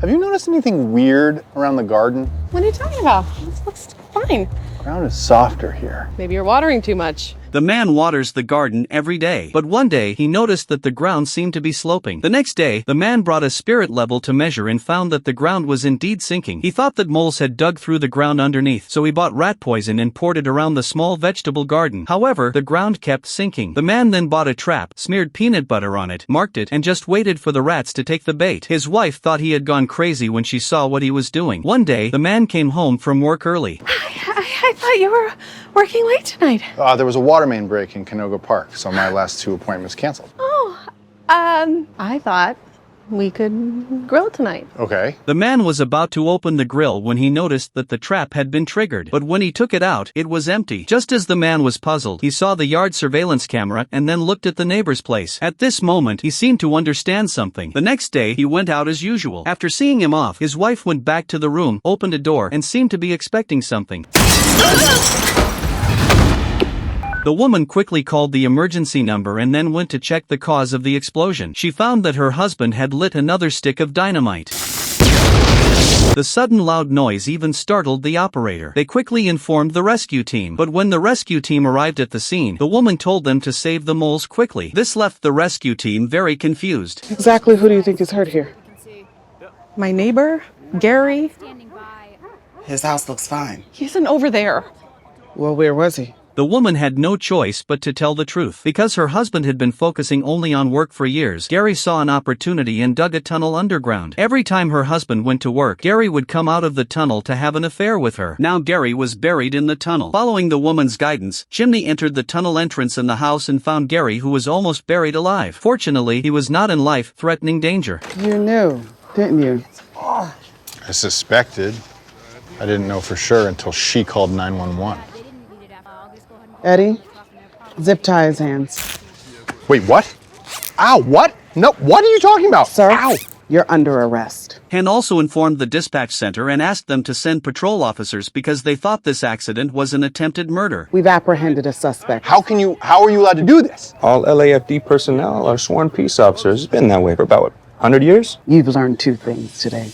Have you noticed anything weird around the garden? What are you talking about? This looks fine. The ground is softer here. Maybe you're watering too much. The man waters the garden every day, but one day he noticed that the ground seemed to be sloping. The next day, the man brought a spirit level to measure and found that the ground was indeed sinking. He thought that moles had dug through the ground underneath, so he bought rat poison and poured it around the small vegetable garden. However, the ground kept sinking. The man then bought a trap, smeared peanut butter on it, marked it, and just waited for the rats to take the bait. His wife thought he had gone crazy when she saw what he was doing. One day, the man came home from work early. I thought you were working late tonight. There was a water main break in Canoga Park, so my last 2 appointments canceled. I thought we could grill tonight. Okay. The man was about to open the grill when he noticed that the trap had been triggered, but when he took it out, it was empty. Just as the man was puzzled, he saw the yard surveillance camera and then looked at the neighbor's place. At this moment, he seemed to understand something. The next day, he went out as usual. After seeing him off, his wife went back to the room, opened a door, and seemed to be expecting something. The woman quickly called the emergency number and then went to check the cause of the explosion. She found that her husband had lit another stick of dynamite. The sudden loud noise even startled the operator. They quickly informed the rescue team, but when the rescue team arrived at the scene, the woman told them to save the moles quickly. This left the rescue team very confused. Exactly who do you think is hurt here? My neighbor, Gary, His house looks fine. he isn't over there. Well, where was he? The woman had no choice but to tell the truth. Because her husband had been focusing only on work for years, Gary saw an opportunity and dug a tunnel underground. Every time her husband went to work, Gary would come out of the tunnel to have an affair with her. Now Gary was buried in the tunnel. Following the woman's guidance, Chimney entered the tunnel entrance in the house and found Gary, who was almost buried alive. Fortunately, he was not in life-threatening danger. You knew, didn't you? I suspected. I didn't know for sure until she called 911. Eddie, zip tie his hands. Wait, what? Ow, what? No, what are you talking about? Sir, Ow! you're under arrest. Han also informed the dispatch center and asked them to send patrol officers because they thought this accident was an attempted murder. We've apprehended a suspect. How are you allowed to do this? All LAFD personnel are sworn peace officers. It's been that way for about, 100 years? You've learned 2 things today.